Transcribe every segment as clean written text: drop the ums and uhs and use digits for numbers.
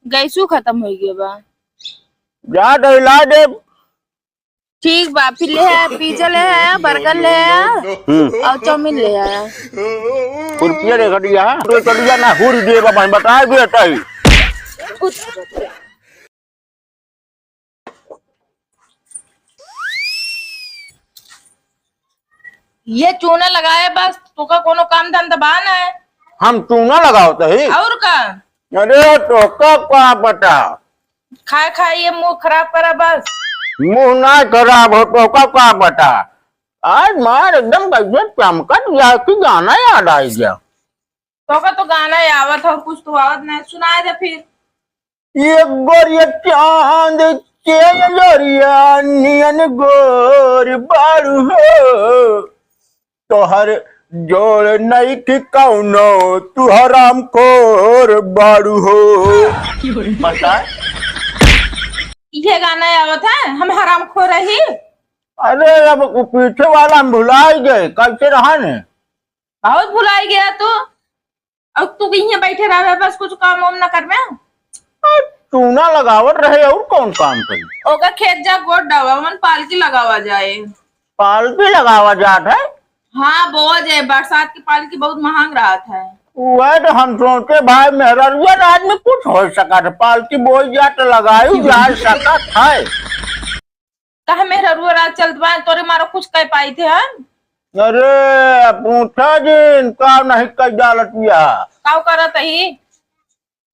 गैसू खत्म हो गया बा। जा ला दे। ठीक बा, फिर ले आया पिज्जा, ले आया बर्गर, ले आया और चाउमीन ले आया। रुपया रे कटिया तो कटिया ना हुर दे बाबा बता बेटा ही। ये चूना लगाया बस, तो का कोनो काम धंधा बाना है। हम चूना लगाओ तो ही और का। अरे तो का पता खाए खाए ये मुंह खराब करा बस। मुंह ना खराब हो तो का पता। आज मार एकदम कैसे चमकत गया कि गाना याद आ गया। तो का तो गाना आवत और कुछ तो आवत नहीं, सुनाए दे फिर। ये गोरिया चांद चेरिया नियन गोर बारू हो तोहर जोड़ नहीं कि कौनो तू हराम खोर बारू हो। पता ये गाना आवत है, हम हराम खो रही। अरे अब पीछे वाला हम भुला गए कैसे रहा ने। बहुत भुलाई गया तू। अब तू कहीं बैठे रहे बस, कुछ काम वाम ना कर में। चूना लगावत रहे और कौन काम करी। ओका खेत जा गोड डावा मन पालकी लगावा जाए। पालकी लगावा जात है। हाँ बोआ जाए, बरसात की पालकी बहुत महंग रहा था। वह तो हम सोचे भाई मेरा राज में कुछ हो सका था, पालकी बोल जा तो लगायू जा सका था। कहा मेरा रुआ रात चलत बा तोरे मारो कुछ कह पाई थे हम। अरे पूछा जी इनका नहीं कर डालत काव करत ही।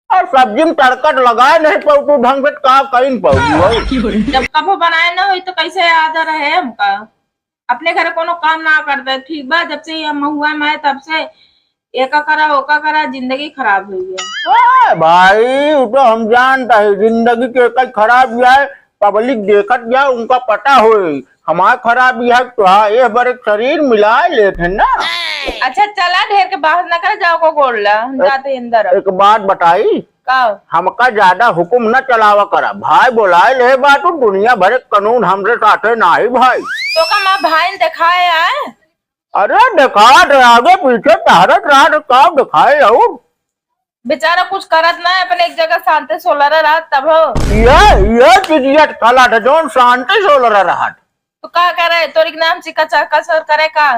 और सब्जी में तड़कट लगाए नहीं पाऊ तू ढंग से का कहीं पाऊ। जब कभो बनाए ना हुई तो कैसे याद रहे हमका। अपने घर कोनो काम ना करते ठीक बा, जब से हम हुआ मैं तब से एका करा ओका करा जिंदगी खराब हुई है। भाई वो तो हम जानता है जिंदगी के कई खराब जाए पब्लिक देखत जाए उनका पता हो हमारा खराब है तो हाँ ये बार शरीर मिला लेते ना। अच्छा चला ढेर के बाहर ना कर जाओ को गोड़ला जाते अंदर। एक बात बताई का हमका ज्यादा हुक्म न चलावा करा भाई बोलाए ले बात दुनिया भर कानून हमरे साथे नहीं भाई। तो का माँ भाई ने दिखाए आए। अरे दिखा आगे पीछे टहरत रहा तो कब दिखाए और बेचारा कुछ करत ना अपने एक जगह शांति सोलर रहा तब हो। ये चिड़ियत कला था जोन शांति सोलर रहा तो का करे तोरी के नाम चिका चाका सर करे का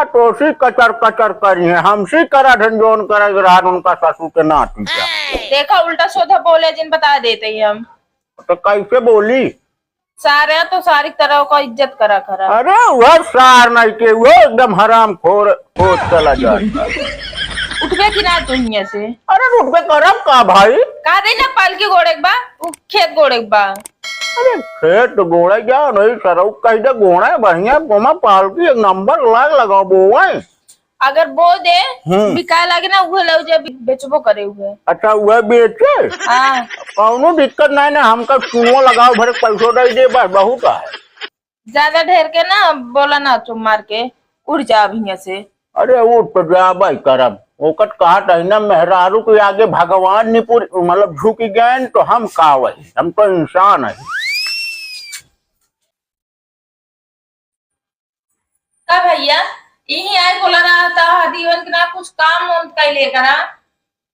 तोसी कचर कचर करी है हमसी करा जोन करे रहा उनका ससुर के नाती देखा उल्टा सोधा बोले जिन बता देते ही हम। तो कैसे बोली सारे तो सारी तरह का इज्जत करा करा। अरे वह सार नहीं के वो एकदम हराम खोर चला जाए। उठ गए कि ना तुम यहाँ से। अरे उठ पे करब का भाई का दे ना पालकी गोड़े बा खेत गोड़े बा। अरे खेत गोड़ा जाओ नहीं सरऊ कह दे गोड़ा बढ़िया गोमा पालकी एक नंबर लगाओ बोए। अगर बो दे बिकाए लगे ना वो लो जे बेचबो करे हुए। अच्छा वह बेचे हाँ कौनो दिक्कत नहीं ना हमका चूनो लगाओ भर पैसों दे दे बस बहुत है। ज्यादा ढेर के ना बोला ना तुम मार के उड़ जा अब यहाँ से। अरे उठ तो जा भाई करब ओकट कहा ना मेहरारू के आगे भगवान ने पूरी मतलब झुकी गए तो हम का वही हम तो इंसान है। का भैया यही आए बोला रहा था दीवन के ना कुछ काम वाम का लेकर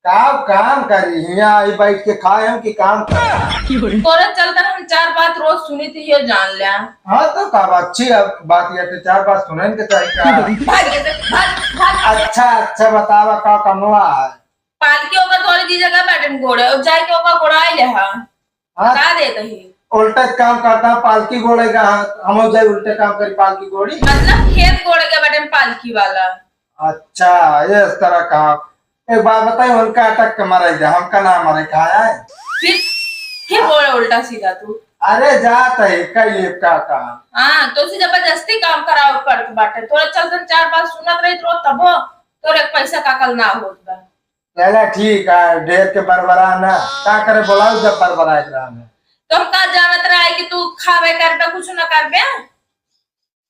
काम करी यहाँ आई बैठ के खाए हम कि काम कर। तोरे चलता हम चार बात रोज सुनी थी ये जान लिया। हाँ तो काम अच्छी बात ये चार बात सुने के चाहिए। अच्छा बतावा का कमवा है। पालकी होगा तोरे दी जगह बैठन घोड़े अब जाए के होगा घोड़ा ले बता देते ही उल्टा काम करता पालकी घोड़ेगा हम जाए उल्टे काम करी पालकी घोड़ी मतलब खेत घोड़े के बैठन पालकी वाला। अच्छा ये इस तरह का एक बात बताइए उनका अटक के मरे जा हमका नाम मरे खाया है फिर बोले उल्टा सीधा तू। अरे जाता है कई का काम। हाँ तो उसी जबरदस्ती काम कराओ पड़त बाटे तोरे चलते चार बात सुनत रही तो तब तोरे पैसा का कल ना होत बा। चला ठीक है ढेर के बरबरा ना का करे बोलाऊ जब बरबरा है तो हम का जानत रहा है कि तू खावे करबे कुछ ना करबे।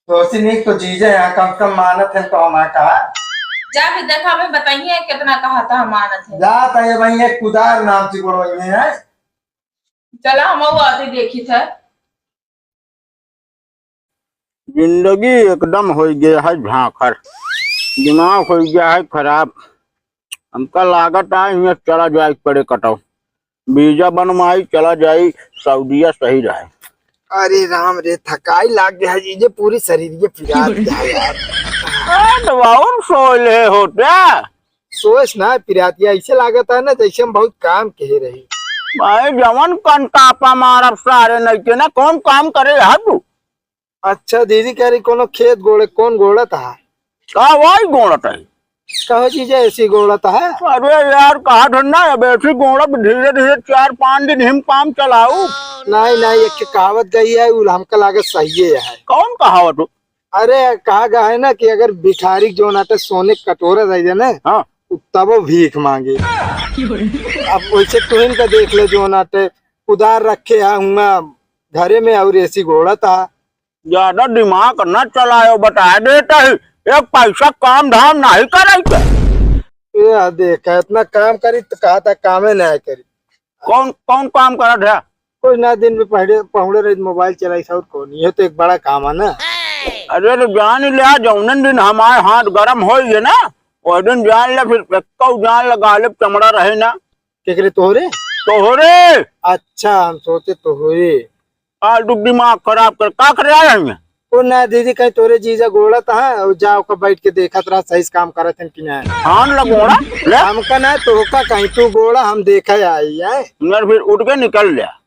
तो उसी नहीं तो जीजे यहाँ कम मानत है तो हमारा कहा जा भी देखा हमें बताइए कितना कहा था मानत है। जाता है वही एक कुदार नाम से बोलो है चला हम आते देखी था। जिंदगी एकदम हो गया है झांखर दिमाग हो गया है खराब हमका लागत है चला जाए पड़े कटाओ। वीजा बनवाई चला जाई सऊदीया सही रहे। अरे राम रे थकाई लाग गया जीजे पूरी शरीर ये पिरा दिया यार। दवाओं सोले होता सोच ना पिरातिया ऐसे लागत है ना जैसे हम बहुत काम कह रही। भाई जवन कन कापा मारब सारे नहीं के ना कौन काम करे यार तू। अच्छा दीदी कह रही कोनो खेत गोड़े कौन गोड़ा था? का वही गोड़त है। कहो जीजे ऐसी गोड़ा था है? अरे यार कहा ठंडा है बेसी गोड़ा धीरे धीरे 4-5 दिन हिम काम चलाऊ। नहीं नहीं एक कहावत गई है वो हमका लागत सही है। कौन कहावत हो? अरे कहा गया है ना कि अगर भिखारी जो नाटे सोने का कटोरा रह जाए ना हाँ तब वो भीख मांगे। अब वैसे तुम का देख ले जो नाटे उधार रखे है घरे में और ऐसी घोड़ा था। ज्यादा दिमाग न चलायो बता देता है एक पैसा काम धाम नहीं करे। ये देखा इतना काम करी तो कहा था कामे नहीं करी। कौन कौन काम करत है? कुछ ना दिन में पहले पहुंचे रहे मोबाइल चलाई सब कौन ये तो एक बड़ा काम है ना। अरे तो जान ही लिया जौनन दिन हमारे हाथ गर्म हो गए ना वो दिन जान ले फिर जान लगा ले चमड़ा रहे ना केकरे तोहरे तो हो रे। अच्छा हम सोचे तोहरे आलू दिमाग खराब कर का कर रहा है। वो ना दीदी कहीं तोरे जीजा गोड़ा था और जाओ का बैठ के देखा रहा सही काम करत है कि नहीं। हाँ लगोड़ा ले हमका ना तो का कहीं तू गोड़ा हम देखा आई है फिर उठ के निकल लिया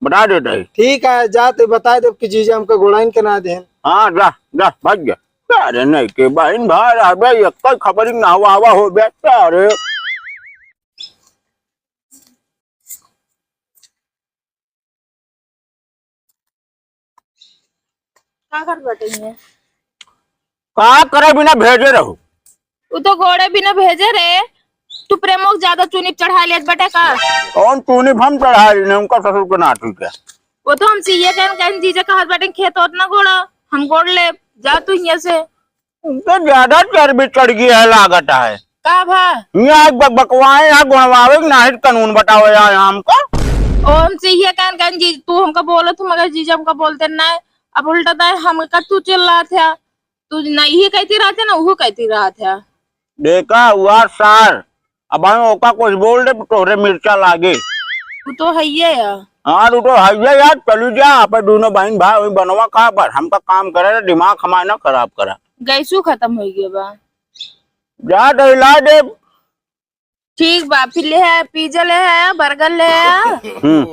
बता देता है। ठीक है जा तो बता दो कि जीजा हमका गोड़ा इनके ना दे। हाँ जा जा भाग गया। अरे नहीं के बहन भाई अबे एक खबर ना हवा हो गया। अरे क्या कर बैठे हैं? का करे बिना भेजे रहो। तू तो घोड़े भी ना भेजे रे। तू प्रेमोक ज्यादा चुनी चढ़ा ले बेटे का। कौन तूने हम चढ़ा रही ने उनका ससुर के नाटू क्या। वो तो हमसे ये कहन जीजा का हाथ बैठे खेत और ना घोड़ा हम गोड़ ले जा तू यहाँ से। उनका ज्यादा चर्बी चढ़ गई है लागत है। का भा यहाँ बकवाए यहाँ गुणवावे नाहित कानून बताओ यार हमको। ओ हमसे ये कहन जी तू हमका बोलो तू मगर जीजा हमका बोलते ना। अब उल्टा था हमका तू चल रहा था तू नहीं ही कहती रहा था ना वो कहती रहा था। देखा हुआ सार अब ओका कुछ बोल दे तोरे मिर्चा लागे। तू तो है ये यार। हाँ तू तो है यार चलू जा आप दोनों बहन भाई वही बनवा खा पर हमका काम करे दिमाग हमारा ना खराब करा। गैसू खत्म हो गया बा। जा दिला दे। ठीक बा फिर ले आया पिज्जा ले आया बर्गर ले आया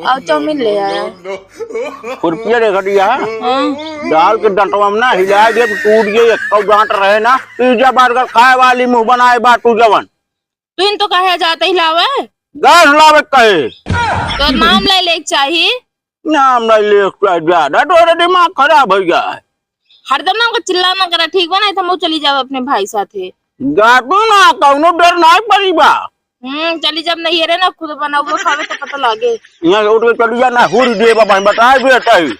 और चाउमीन ले आया। खुरपिया देखा दिया हाँ। दाल के डंटवा में ना हिला दे टूट गई एक गांठ रहे ना पिज्जा बर्गर खाए वाली मुंह बनाए बा तू जवन। तू इन तो कहे जाते ही लावे गैस लावे कहे तो नाम ले चाहिए। नाम नहीं ले ज्यादा तोरे दिमाग खराब हो गया है। हरदम ना चिल्लाना करा ठीक बा नहीं तो मैं चली जाओ अपने भाई साथे। गातू ना कौनो डर नहीं पड़ी बा। चली जब नहीं रे ना खुद बनाओ खावे तो पता लागे। यहाँ से उठ के चली जाना हुर दे बाबा बताए बेटा ही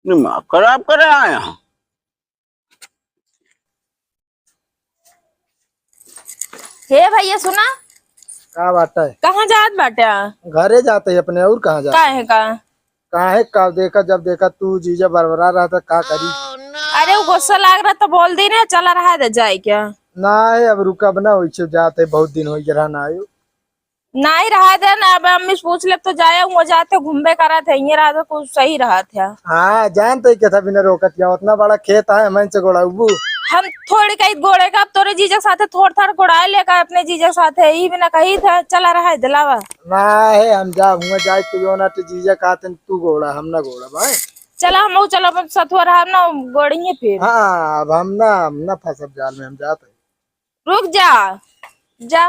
दिमाग खराब करे आया। हे भैया सुना क्या बात है? कहाँ जात बाटे? घरे जाते है अपने और कहाँ जाते? काहे का काहे का देखा जब देखा तू जीजा बरबरा रहा था का करी। अरे वो गुस्सा लाग रहा तो बोल दी ना चला रहा है जाए क्या ना है अब रुका बना वैसे जाते बहुत दिन हो गया ना आयो नहीं रहा था ना। अब अम्मी पूछ ले तो जाया वो जाते घूमबे करा थे ये रहा था कुछ सही रहा था। हाँ जानते क्या था बिना रोकत क्या उतना बड़ा खेत है मैं से गोड़ा उबू हम थोड़ी कहीं गोड़े का अब तोरे जीजा साथे थोड़ थाड़ गोड़ाए लेकर अपने जीजा साथे ही बिना कही था चला रहा है दिलावा ना है हम जा हुआ जाए तू ना तो जीजा कहते तू गोड़ा हम ना गोड़ा भाई। चला हम चलो सथुआ रहा ना गोड़ेंगे फिर। हाँ अब हम ना फंसब जाल में हम जाते। रुक जा जा